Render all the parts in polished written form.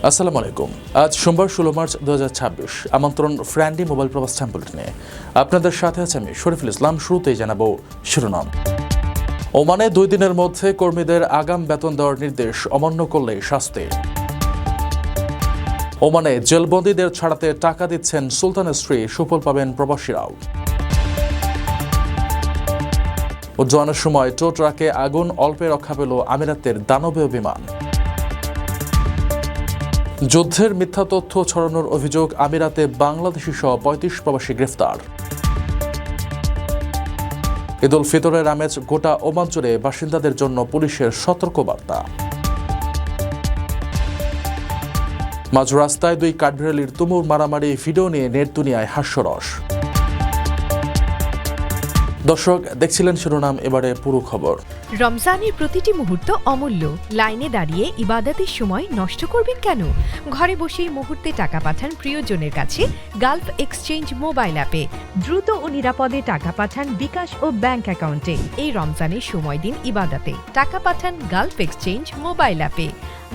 আসসালামু আলাইকুম। আজ সোমবার 16 মার্চ 2026। আমন্ত্রণ ফ্র্যান্ডি মোবাইল প্রবাস বুলেটিনে। আপনাদের সাথে আছে আমি শরীফুল ইসলাম। শুরুতেই জানাবো শিরোনাম। ওমানে 2 দিনের মধ্যে কর্মীদের আগাম বেতন দেওয়ার নির্দেশ, অমান্য করলে শাস্তি। ওমানে জেলবন্দীদের ছাড়াতে টাকা দিচ্ছেন সুলতানের স্ত্রী, সুফল পাবেন প্রবাসীরাও। উজ্জয়নের সময় টো ট্রাকে আগুন, অল্পে রক্ষা পেল আমিরাতের দানবীয় বিমান। যুদ্ধের মিথ্যা তথ্য ছড়ানোর অভিযোগ, আমিরাতে বাংলাদেশি সহ 35 প্রবাসী গ্রেফতার। ঈদ উল ফিতরের আমেজ, গোটা ওমান জুড়ে বাসিন্দাদের জন্য পুলিশের সতর্কবার্তা। মাঝ রাস্তায় 2 কাঠবিড়ালির তুমুল মারামারি, ভিডিও নিয়ে নেট দুনিয়ায় হাস্যরস। দর্শক, দেখছিলেন শিরোনাম, এবারে পুরো খবর। রমজানের প্রতিটি মুহূর্ত অমূল্য। লাইনে দাঁড়িয়ে ইবাদতের সময় নষ্ট করবেন কেন? ঘরে বসেই মুহূর্তে টাকা পাঠান প্রিয়জনের কাছে গালফ এক্সচেঞ্জ মোবাইল অ্যাপে। দ্রুত ও নিরাপদে টাকা পাঠান বিকাশ ও ব্যাংক অ্যাকাউন্টে। এই রমজানের সময় দিন ইবাদতে, টাকা পাঠান গালফ এক্সচেঞ্জ মোবাইল অ্যাপে।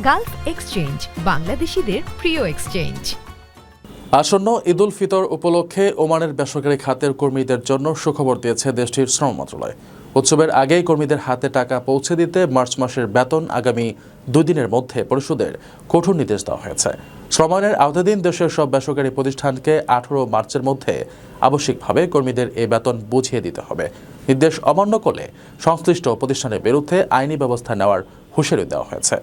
গালফ এক্সচেঞ্জ, বাংলাদেশিদের প্রিয় এক্সচেঞ্জ। আসন্ন ঈদ উল ফিতর উপলক্ষে ওমানের বেসরকারি খাতের কর্মীদের জন্য সুখবর দিয়েছে দেশটির শ্রম মন্ত্রণালয়। উৎসবের আগেই কর্মীদের হাতে টাকা পৌঁছে দিতে মার্চ মাসের বেতন আগামী 2 দিনের মধ্যে পরিশোধের কঠোর নির্দেশ দেওয়া হয়েছে। শ্রম আইনের আওতাধীন দেশের সব বেসরকারি প্রতিষ্ঠানকে 18 মার্চের মধ্যে আবশ্যিকভাবে কর্মীদের এই বেতন বুঝিয়ে দিতে হবে। নির্দেশ অমান্য করলে সংশ্লিষ্ট প্রতিষ্ঠানের বিরুদ্ধে আইনি ব্যবস্থা নেওয়ার হুঁশিয়ারি দেওয়া হয়েছে।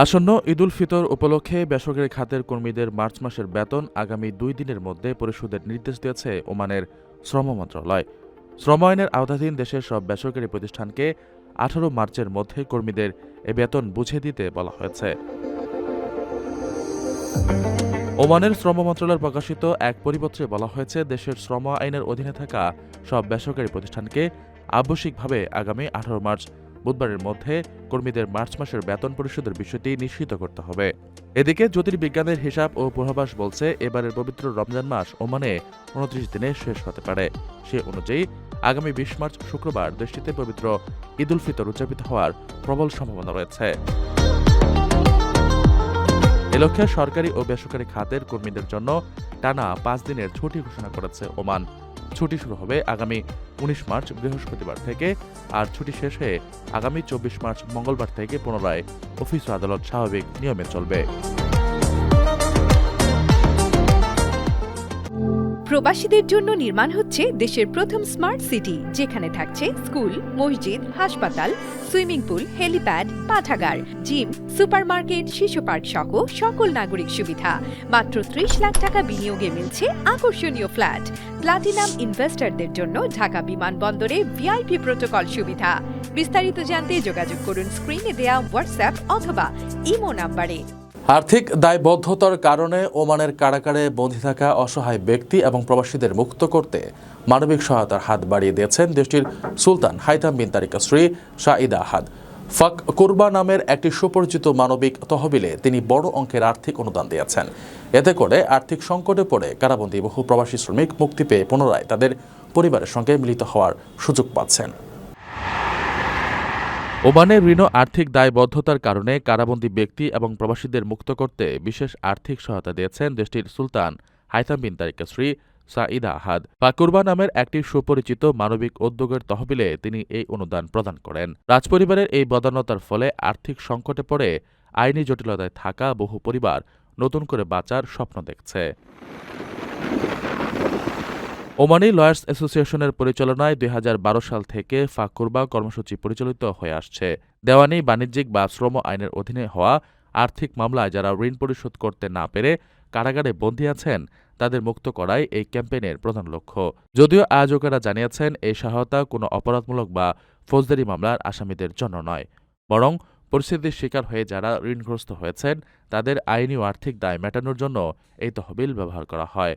আসন্ন ঈদ উল ফিতর উপলক্ষে বেসরকারি খাতের কর্মীদের মার্চ মাসের বেতন আগামী 2 দিনের মধ্যে পরিশোধের নির্দেশ দিয়েছে ওমানের শ্রম মন্ত্রণালয়। শ্রম আইনের আওতাধীন দেশের সব বেসরকারি প্রতিষ্ঠানকে 18 মার্চের মধ্যে কর্মীদের এ বেতন বুঝিয়ে দিতে বলা হয়েছে। ওমানের শ্রম মন্ত্রণালয়ের প্রকাশিত এক পরিপত্রে বলা হয়েছে, দেশের শ্রম আইনের অধীনে থাকা সব বেসরকারি প্রতিষ্ঠানকে আবশ্যিকভাবে আগামী 18 মার্চ বুধবারের মধ্যে কর্মীদের মার্চ মাসের বেতন পরিশোধের বিষয়টি নিশ্চিত করতে হবে। এদিকে জ্যোতির্বিজ্ঞানের হিসাব ও পূর্বাভাস বলছে, এবারের পবিত্র রমজান মাস ওমানে 29 দিনে শেষ হতে পারে। সে অনুযায়ী আগামী 20 মার্চ শুক্রবার দেশটিতে পবিত্র ঈদ উল ফিতর উদযাপিত হওয়ার প্রবল সম্ভাবনা রয়েছে। এ লক্ষ্যে সরকারি ও বেসরকারি খাতের কর্মীদের জন্য টানা 5 দিনের ছুটি ঘোষণা করেছে ওমান। ছুটি শুরু হবে আগামী 19 মার্চ বৃহস্পতিবার থেকে, আর ছুটি শেষ হয়ে আগামী 24 মার্চ মঙ্গলবার থেকে পুনরায় অফিস ও আদালত স্বাভাবিক নিয়মে চলবে। প্রবাসীদের জন্য নির্মাণ হচ্ছে দেশের প্রথম স্মার্ট সিটি, যেখানে থাকছে স্কুল, মসজিদ, হাসপাতাল, সুইমিং পুল, হেলিপ্যাড, পাঠাগার, জিম, সুপারমার্কেট, শিশু পার্ক সহ সকল নাগরিক সুবিধা। মাত্র 30 লাখ টাকা বিনিয়োগে মিলছে আকর্ষণীয় ফ্ল্যাট। প্লাটিনাম ইনভেস্টরদের জন্য ঢাকা বিমানবন্দরে ভিআইপি প্রোটোকল সুবিধা। বিস্তারিত জানতে যোগাযোগ করুন স্ক্রিনে দেয়া হোয়াটসঅ্যাপ অথবা ইমো নাম্বারে। আর্থিক দায়বদ্ধতার কারণে ওমানের কারাগারে বন্দী থাকা অসহায় ব্যক্তি এবং প্রবাসীদের মুক্ত করতে মানবিক সহায়তার হাত বাড়িয়ে দিয়েছেন দেশটির সুলতান হাইতাম বিন তারিকের স্ত্রী সাঈদা আহাদ। ফাক কুরবা নামের একটি সুপরিচিত মানবিক তহবিলে তিনি বড় অঙ্কের আর্থিক অনুদান দিয়েছেন। এতে করে আর্থিক সংকটে পড়ে কারাবন্দী বহু প্রবাসী শ্রমিক মুক্তি পেয়ে পুনরায় তাদের পরিবারের সঙ্গে মিলিত হওয়ার সুযোগ পাচ্ছেন। ওমানের ঋণ আর্থিক দায়বদ্ধতার কারণে কারাবন্দী ব্যক্তি এবং প্রবাসীদের মুক্ত করতে বিশেষ আর্থিক সহায়তা দিয়েছেন দেশটির সুলতান হাইতাম বিন তারিকের স্ত্রী সাঈদা আহাদ। পাকুরবা নামের একটি সুপরিচিত মানবিক উদ্যোগের তহবিলে তিনি এই অনুদান প্রদান করেন। রাজপরিবারের এই বদান্যতার ফলে আর্থিক সংকটে পড়ে আইনি জটিলতায় থাকা বহু পরিবার নতুন করে বাঁচার স্বপ্ন দেখছে। ওমানি লয়ার্স অ্যাসোসিয়েশনের পরিচালনায় 2012 সাল থেকে ফাকুরবা কর্মসূচি পরিচালিত হয়ে আসছে। দেওয়ানি, বাণিজ্যিক বা শ্রম আইনের অধীনে হওয়া আর্থিক মামলায় যারা ঋণ পরিশোধ করতে না পেরে কারাগারে বন্দী আছেন তাদের মুক্ত করাই এই ক্যাম্পেইনের প্রধান লক্ষ্য। যদিও আয়োজকেরা জানিয়েছেন, এই সহায়তা কোনো অপরাধমূলক বা ফৌজদারি মামলার আসামিদের জন্য নয়, বরং পরিস্থিতির শিকার হয়ে যারা ঋণগ্রস্ত হয়েছেন তাদের আইনি ও আর্থিক দায় মেটানোর জন্য এই তহবিল ব্যবহার করা হয়।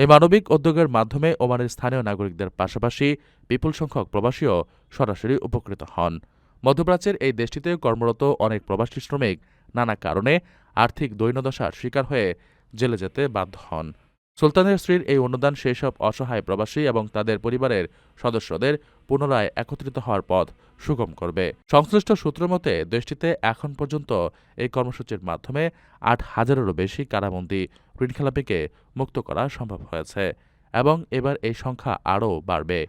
এই মানবিক উদ্যোগের মাধ্যমে ওমানের স্থানীয় নাগরিকদের পাশাপাশি বিপুল সংখ্যক প্রবাসীও সরাসরি উপকৃত হন। মধ্যপ্রাচ্যের এই দেশটিতে কর্মরত অনেক প্রবাসী শ্রমিক নানা কারণে আর্থিক দৈন্যদশার শিকার হয়ে জেলে যেতে বাধ্য হন। সুলতানের স্ত্রীর এই অনুদান সেই সব অসহায় প্রবাসী এবং তাদের পরিবারের সদস্যদের পুনরায় একত্রিত হওয়ার পথ সুগম করবে। সংশ্লিষ্ট সূত্র মতে দেশটিতে এখন পর্যন্ত এই কর্মসূচির মাধ্যমে ৮,০০০-এরও বেশি কারাবন্দী ঋণখেলাপিকে মুক্ত করা সম্ভব হয়েছে এবং এবার এই সংখ্যা আরও বাড়বে।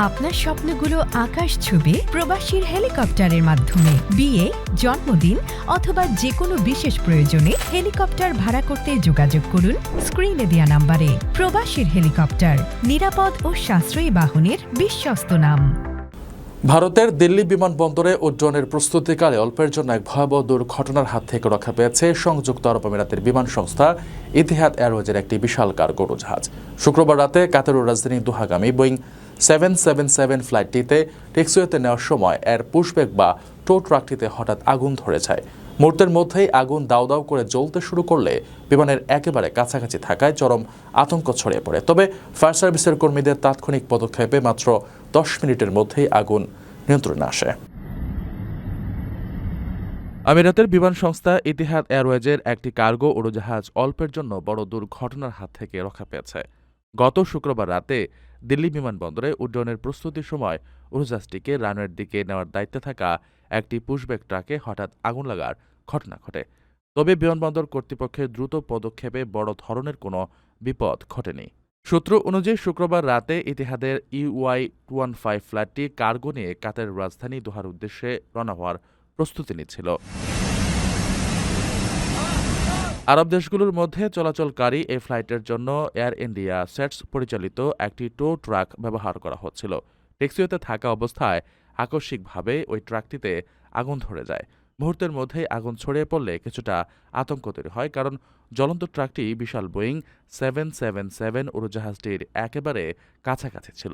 আপনার স্বপ্নগুলো আকাশ ছুবে প্রবাসীর হেলিকপ্টারের মাধ্যমে। বিয়ে, জন্মদিন অথবা যে কোনো বিশেষ প্রয়োজনে হেলিকপ্টার ভাড়া করতে যোগাযোগ করুন স্ক্রিনে দেয়া নাম্বারে। প্রবাসীর হেলিকপ্টার, নিরাপদ ও সাশ্রয়ী বাহনের বিশ্বস্ত নাম। ভারতের দিল্লি বিমানবন্দরে উড্ডয়নের প্রস্তুতিকালে অল্পের জন্য এক ভয়াবহ দুর্ঘটনার হাত থেকে রক্ষা পেয়েছে সংযুক্ত আরব আমিরাতের বিমান সংস্থা ইতিহাদ এয়ারওয়েজের একটি বিশাল কার্গো উড়োজাহাজ। শুক্রবার রাতে কাতারের রাজধানী দোহাগামী বোয়িং 777 ফ্লাইটটিতে টেকসওয়েতে নেওয়ার সময় এর পুশব্যাক বা টো ট্রাকটিতে হঠাৎ আগুন ধরে যায়। মুহূর্তের মধ্যেই আগুন দাউ দাউ করে জ্বলতে শুরু করলে বিমানের একেবারে কাছাকাছি থাকায় চরম আতঙ্ক ছড়িয়ে পড়ে। তবে ফায়ার সার্ভিসের কর্মীদের তাৎক্ষণিক পদক্ষেপে মাত্র 10 মিনিটের মধ্যেই আগুন নিয়ন্ত্রণে আসে। আমিরাতের বিমান সংস্থা ইতিহাদ এয়ারওয়েজের একটি কার্গো উড়োজাহাজ অল্পের জন্য বড় দুর্ঘটনার হাত থেকে রক্ষা পেয়েছে। গত শুক্রবার রাতে দিল্লি বিমানবন্দরে উড্ডয়নের প্রস্তুতির সময় উড়োজাহাজটিকে রানওয়ের দিকে নেওয়ার দায়িত্বে থাকা একটি পুশব্যাক ট্রাকে হঠাৎ আগুন লাগার ঘটনা ঘটে। তবে বিমানবন্দর কর্তৃপক্ষের দ্রুত পদক্ষেপে বড় ধরনের কোনো বিপদ ঘটেনি। সূত্র অনুযায়ী শুক্রবার রাতে ইতিহাদের EY-215 ফ্লাইটটি কার্গো নিয়ে কাতারের রাজধানী দোহার উদ্দেশ্যে রওনা হওয়ার প্রস্তুতি নিচ্ছিল। আরব দেশগুলোর মধ্যে চলাচলকারী এই ফ্লাইটের জন্য এয়ার ইন্ডিয়া সেটস পরিচালিত একটি টো ট্রাক ব্যবহার করা হচ্ছিল। টেকসওয়েতে থাকা অবস্থায় আকস্মিকভাবে ওই ট্রাকটিতে আগুন ধরে যায়। মুহূর্তের মধ্যেই আগুন ছড়িয়ে পড়লে কিছুটা আতঙ্ক তৈরি হয়, কারণ জ্বলন্ত ট্রাকটি বিশাল বোয়িং 777 উড়োজাহাজটির একেবারে কাছাকাছি ছিল।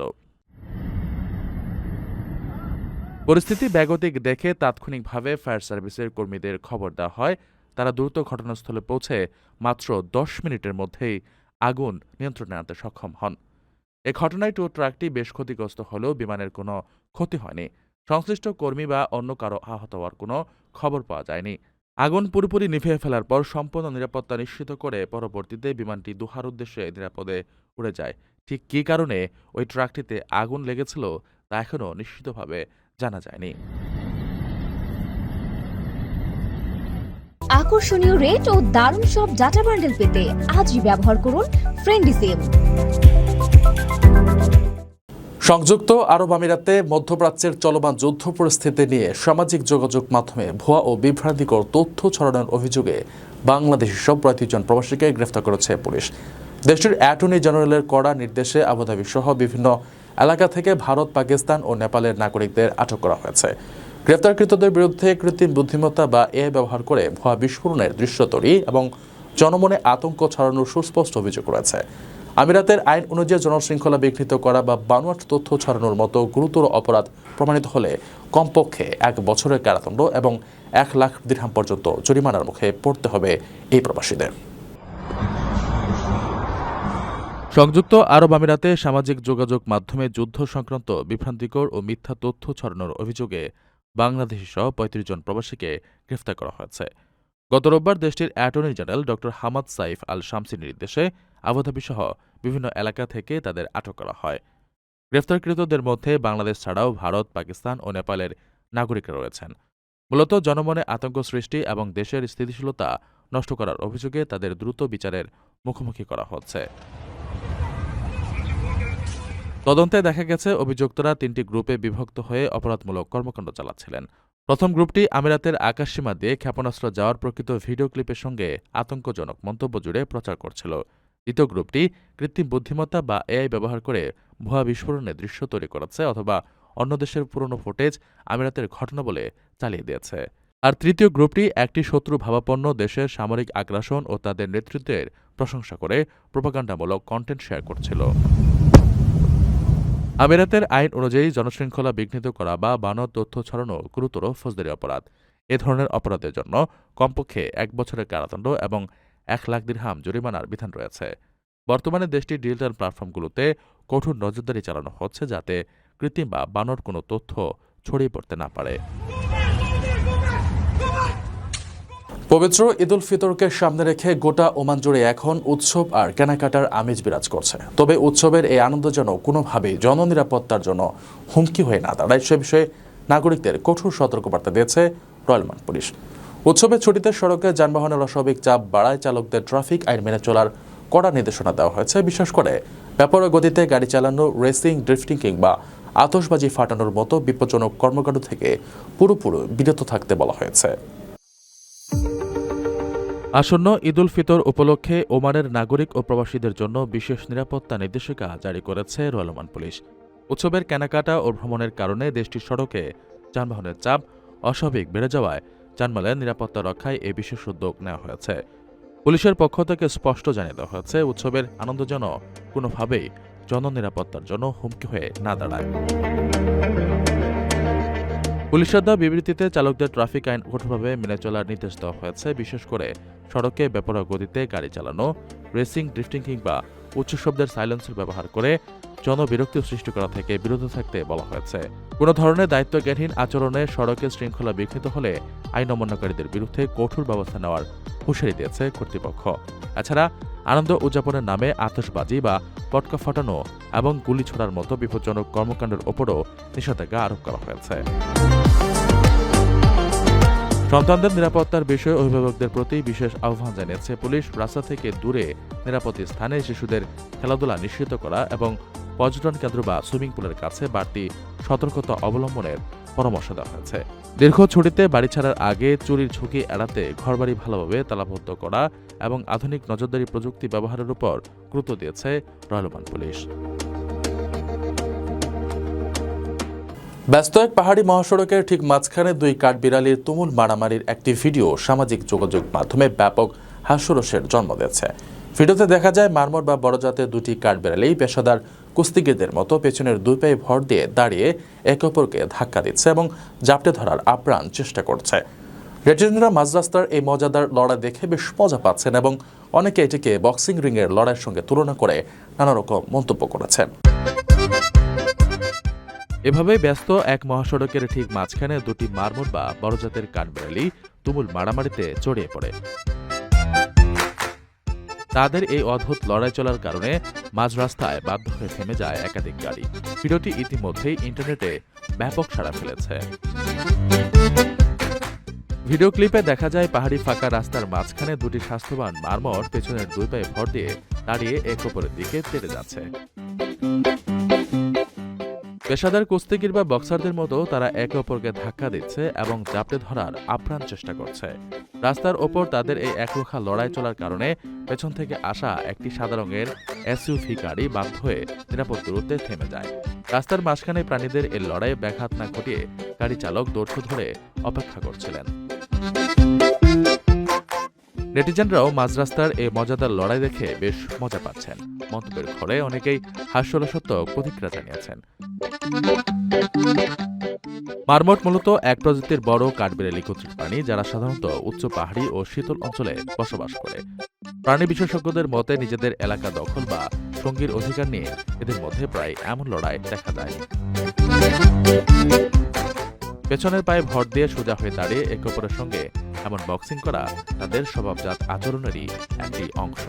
পরিস্থিতি বেগতিক দেখে তাৎক্ষণিকভাবে ফায়ার সার্ভিসের কর্মীদের খবর দেওয়া হয়। তারা দ্রুত ঘটনাস্থলে পৌঁছে মাত্র 10 মিনিটের মধ্যেই আগুন নিয়ন্ত্রণে আনতে সক্ষম হন। এ ঘটনায় টো ট্রাকটি বেশ ক্ষতিগ্রস্ত হলেও বিমানের কোনো ক্ষতি হয়নি। সংশ্লিষ্ট কর্মী বা অন্য কারো আহত হওয়ার কোনো খবর পাওয়া যায়নি। আগুন পুরোপুরি নিভিয়ে ফেলার পর সম্পূর্ণ নিরাপত্তা নিশ্চিত করে পরবর্তীতে বিমানটি দোহার উদ্দেশ্যে নিরাপদে উড়ে যায়। ঠিক কী কারণে ওই ট্রাকটিতে আগুন লেগেছিল তা এখনও নিশ্চিতভাবে জানা যায়নি। আকর্ষণীয় রেট ও দারুণ সব ডাটা বান্ডেল পেতে আজই ব্যবহার করুন ফ্রেন্ডলি সিম। সংযুক্ত আরব আমিরাতে মধ্যপ্রাচ্যের চলমান যুদ্ধ পরিস্থিতি নিয়ে সামাজিক যোগাযোগ মাধ্যমে ভুয়া ও বিভ্রান্তিকর তথ্য ছড়ানোর অভিযোগে বাংলাদেশি সব ৩৫ জন প্রবাসীকে গ্রেফতার করেছে পুলিশ। দেশটির অ্যাটর্নি জেনারেলের কড়া নির্দেশে আবুধাবি সহ বিভিন্ন এলাকা থেকে ভারত, পাকিস্তান ও নেপালের নাগরিকদের আটক করা হয়েছে। গ্রেফতারকৃতদের বিরুদ্ধে কৃত্রিম বুদ্ধিমত্তা বা এআই ব্যবহার করে ভুয়া বিস্ফোরণের দৃশ্য তৈরি এবং জনমনে আতঙ্ক ছড়ানোর সুস্পষ্ট অভিযোগ রয়েছে। আমিরাতের আইন অনুযায়ী জনশৃঙ্খলা বিঘ্নিত করা বা বানোয়াট তথ্য ছড়ানোর মতো গুরুতর অপরাধ প্রমাণিত হলে কমপক্ষে 1 বছরের কারাদণ্ড এবং 1 লাখ দিরহাম পর্যন্ত জরিমানার মুখে পড়তে হবে এই প্রবাসীদের। সংযুক্ত আরব আমিরাতে সামাজিক যোগাযোগ মাধ্যমে যুদ্ধ সংক্রান্ত বিভ্রান্তিকর ও মিথ্যা তথ্য ছড়ানোর অভিযোগে বাংলাদেশি সহ ৩৫ জন প্রবাসীকে গ্রেফতার করা হয়েছে। গত রোববার দেশটির অ্যাটর্নি জেনারেল ড. হামাদ সাইফ আল শামসির নির্দেশে আবুধাবি সহ বিভিন্ন এলাকা থেকে তাদের আটক করা হয়। গ্রেফতারকৃতদের মধ্যে বাংলাদেশ ছাড়াও ভারত, পাকিস্তান ও নেপালের নাগরিকরা রয়েছেন। মূলত জনমনে আতঙ্ক সৃষ্টি এবং দেশের স্থিতিশীলতা নষ্ট করার অভিযোগে তাদের দ্রুত বিচারের মুখোমুখি করা হচ্ছে। তদন্তে দেখা গেছে অভিযুক্তরা 3টি গ্রুপে বিভক্ত হয়ে অপরাধমূলক কর্মকাণ্ড চালাচ্ছিলেন। প্রথম গ্রুপটি আমিরাতের আকাশসীমা দিয়ে ক্ষেপণাস্ত্র যাওয়ার প্রকৃত ভিডিও ক্লিপের সঙ্গে আতঙ্কজনক মন্তব্য জুড়ে প্রচার করছিল। দ্বিতীয় গ্রুপটি কৃত্রিম বুদ্ধিমত্তা বা এআই ব্যবহার করে ভুয়া বিস্ফোরণের দৃশ্য তৈরি করেছে অথবা অন্য দেশের পুরনো ফুটেজ আমিরাতের ঘটনা বলে চালিয়ে দিয়েছে। আর তৃতীয় গ্রুপটি একটি শত্রু ভাবাপন্ন দেশের সামরিক আগ্রাসন ও তাদের নেতৃত্বের প্রশংসা করে প্রোপাগান্ডামূলক কন্টেন্ট শেয়ার করছিল। আমিরাতের আইন অনুযায়ী জনশৃঙ্খলা বিঘ্নিত করা বা বানোয়াট তথ্য ছড়ানো গুরুতর ফৌজদারি অপরাধ। এ ধরনের অপরাধের জন্য কমপক্ষে 1 বছরের কারাদণ্ড এবং 1 লাখ দিরহাম জরিমানার বিধান রয়েছে। বর্তমানে দেশটির ডিজিটাল প্ল্যাটফর্মগুলোতে কঠোর নজরদারি চালানো হচ্ছে যাতে কৃত্রিম বা বানোয়াট কোনো তথ্য ছড়িয়ে পড়তে না পারে। পবিত্র ঈদুল ফিতরকে সামনে রেখে গোটা ওমান জুড়ে এখন উৎসব আর কেনাকাটার আমেজ বিরাজ করছে। তবে উৎসবের এই আনন্দ যেন কোনোভাবেই জননিরাপত্তার জন্য হুমকি হয়ে না দাঁড়ায় সে বিষয়ে নাগরিকদের কঠোর সতর্কবার্তা দিয়েছে রয়্যাল ওমান পুলিশ। উৎসবের ছুটিতে সড়কে যানবাহনের অস্বাভাবিক চাপ বাড়ায় চালকদের ট্রাফিক আইন মেনে চলার কড়া নির্দেশনা দেওয়া হয়েছে। বিশেষ করে বেপরোয়া গতিতে গাড়ি চালানো, রেসিং, ড্রিফটিং কিংবা আতশবাজি ফাটানোর মতো বিপজ্জনক কর্মকাণ্ড থেকে পুরোপুরি বিরত থাকতে বলা হয়েছে। আসন্ন ঈদুল ফিতর উপলক্ষে ওমানের নাগরিক ও প্রবাসীদের জন্য বিশেষ নিরাপত্তা নির্দেশিকা জারি করেছে রয়্যাল ওমান পুলিশ। উৎসবের কেনাকাটা ও ভ্রমণের কারণে দেশটির সড়কে যানবাহনের চাপ অস্বাভাবিক বেড়ে যাওয়ায় যানমালের নিরাপত্তা রক্ষায় এই বিশেষ উদ্যোগ নেওয়া হয়েছে। পুলিশের পক্ষ থেকে স্পষ্ট জানিয়ে দেওয়া হয়েছে, উৎসবের আনন্দ যেন কোনোভাবেই জননিরাপত্তার জন্য হুমকি হয়ে না দাঁড়ায়। পুলিশের দেওয়া বিবৃতিতে চালকদের ট্রাফিক আইন কঠোরভাবে মেনে চলার নির্দেশ দেওয়া হয়েছে। বিশেষ করে সড়কে বেপরোয়া গতিতে গাড়ি চালানো, রেসিং, ড্রিফটিং কিংবা উচ্চ শব্দের সাইলেন্সার ব্যবহার করে জনবিরক্তি সৃষ্টি করা থেকে বিরত থাকতে বলা হয়েছে। কোনো ধরনের দায়িত্বজ্ঞানহীন আচরণে সড়কে শৃঙ্খলা বিঘ্নিত হলে আইন অমান্যকারীদের বিরুদ্ধে কঠোর ব্যবস্থা নেওয়ার হুঁশিয়ারি দিয়েছে কর্তৃপক্ষ। এছাড়া আনন্দ উদযাপনের নামে আতশবাজি বা পটকা ফাটানো এবং গুলি ছোড়ার মতো বিপজ্জনক কর্মকাণ্ডের ওপরও নিষেধাজ্ঞা আরোপ করা হয়েছে। সন্তানদের নিরাপত্তার বিষয়ে অভিভাবকদের প্রতি বিশেষ আহ্বান জানিয়েছে পুলিশ। রাস্তা থেকে দূরে নিরাপদ স্থানে শিশুদের খেলাধুলা নিশ্চিত করা এবং পর্যটন কেন্দ্র বা সুইমিং পুলের কাছে বাড়তি সতর্কতা অবলম্বনের পরামর্শ দেওয়া হয়েছে। দীর্ঘ ছুটিতে বাড়ি ছাড়ার আগে চুরির ঝুঁকি এড়াতে ঘরবাড়ি ভালোভাবে তালাবদ্ধ করা এবং আধুনিক নজরদারি প্রযুক্তি ব্যবহারের উপর গুরুত্ব দিয়েছে রয়্যাল ওমান পুলিশ। ব্যস্ত এক পাহাড়ি মহাসড়কের ঠিক মাঝখানে দুই কাঠবিড়ালির তুমুল মারামারির একটি ভিডিও সামাজিক যোগাযোগ মাধ্যমে ব্যাপক হাস্যরসের জন্ম দিয়েছে। ভিডিওতে দেখা যায় মারমর বা বড় জাতের দুটি কাঠবিড়ালি পেশাদার কুস্তিগিরদের মতো পেছনের দুই পায়ে ভর দিয়ে দাঁড়িয়ে একে অপরকে ধাক্কা দিচ্ছে এবং জাপটে ধরার আপ্রাণ চেষ্টা করছে। নেটিজেনরা মাঝ রাস্তার এই মজাদার লড়াই দেখে বেশ মজা পাচ্ছেন এবং অনেকে এটিকে বক্সিং রিংয়ের লড়াইয়ের সঙ্গে তুলনা করে নানা রকম মন্তব্য করেছেন। এভাবে ব্যস্ত এক মহাসড়কের ঠিক মাঝখানে দুটি মারমর বা বড় জাতের কাঠবিড়ালি তুমুল মারামারিতে জড়িয়ে পড়ে। তাদের এই অদ্ভুত লড়াই চলার কারণে মাঝ রাস্তায় বাধ্য হয়ে থেমে যায় একাধিক গাড়ি। ভিডিওটি ইতিমধ্যেই ইন্টারনেটে ব্যাপক সাড়া ফেলেছে। ভিডিও ক্লিপে দেখা যায় পাহাড়ি ফাঁকা রাস্তার মাঝখানে দুটি স্বাস্থ্যবান মারমর পেছনের দুই পায়ে ভর দিয়ে দাঁড়িয়ে এক অপরের দিকে তেড়ে যাচ্ছে। পেশাদার কুস্তিগির বা বক্সারদের মতো তারা একে অপরকে ধাক্কা দিচ্ছে এবং জাপটে ধরার আপ্রাণ চেষ্টা করছে। রাস্তার ওপর তাদের এই একরোখা লড়াই চলার কারণে পেছন থেকে আসা একটি সাদা রঙের এসইউভি গাড়ি বাধ্য হয়ে নিরাপদ দূরত্বে থেমে যায়। রাস্তার মাঝখানে প্রাণীদের এই লড়াইয়ে ব্যাঘাত না ঘটিয়ে গাড়ি চালক দৌড় ধরে অপেক্ষা করছিলেন। নেটিজেনরাও মাঝ রাস্তার এই মজাদার লড়াই দেখে বেশ মজা পাচ্ছেন। মন্তব্যের ঘরে অনেকেই হাস্যরসাত্মক প্রতিক্রিয়া জানিয়েছেন। মারমট মূলত এক প্রজাতির বড় কাঠবিড়ালি কর্তৃক প্রাণী, যারা সাধারণত উচ্চ পাহাড়ি ও শীতল অঞ্চলে বসবাস করে। প্রাণী বিশেষজ্ঞদের মতে নিজেদের এলাকা দখল বা সঙ্গীর অধিকার নিয়ে এদের মধ্যে প্রায় এমন লড়াই দেখা যায়। পেছনের পায়ে ভর দিয়ে সোজা হয়ে দাঁড়িয়ে একে অপরের সঙ্গে এমন বক্সিং করা তাদের স্বভাবজাত আচরণেরই একটি অংশ।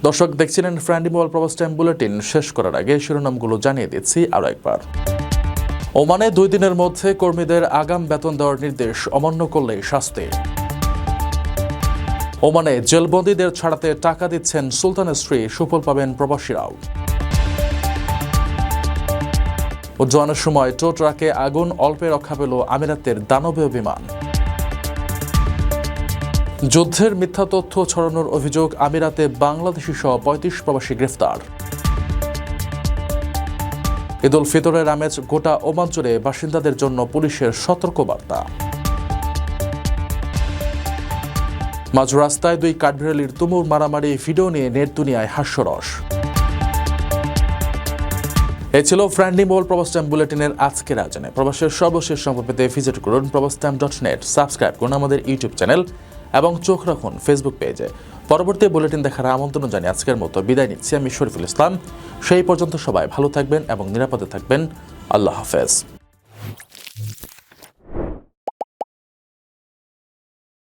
দর্শক দেখছিলেন ফ্রেন্ডলি মোবাইল প্রবাস টাইম বুলেটিন। শেষ করার আগে শিরোনামগুলো জানিয়ে দিচ্ছি আরও একবার। ওমানে 2 দিনের মধ্যে কর্মীদের আগাম বেতন দেওয়ার নির্দেশ, অমান্য করলে শাস্তি। ওমানে জেলবন্দীদের ছাড়াতে টাকা দিচ্ছেন সুলতানের স্ত্রী, সুফল পাবেন প্রবাসীরাও। উজ্জয়নের সময় টো ট্রাকে আগুন, অল্পে রক্ষা পেল আমিরাতের দানবীয় বিমান। যুদ্ধের মিথ্যা তথ্য ছড়ানোর অভিযোগ, আমিরাতে বাংলাদেশি সহ 35 প্রবাসী গ্রেফতার। ঈদুল ফিতরের আমেজ গোটা ওমান জুড়ে, বাসিন্দাদের জন্য পুলিশের সতর্কবার্তা। মাঝ রাস্তায় 2 কাঠবিড়ালির তুমুল মারামারি, ভিডিও নিয়ে নেট দুনিয়ায় হাস্যরস। এ ছিল ফ্রেন্ডলি মোবাইল প্রবাস টাইম বুলেটিনের আজকের আয়োজনে। প্রবাসের সর্বশেষ সংবাদ পেতে ভিজিট করুন probastimes.net, সাবস্ক্রাইব করুন আমাদের ইউটিউব চ্যানেল এবং চোখ রাখুন ফেসবুক পেজে। পরবর্তী বুলেটিন দেখার আমন্ত্রণ জানিয়ে আজকের মতো বিদায় নিচ্ছি আমি শরীফুল ইসলাম। সেই পর্যন্ত সবাই ভালো থাকবেন এবং নিরাপদে থাকবেন। আল্লাহ হাফেজ।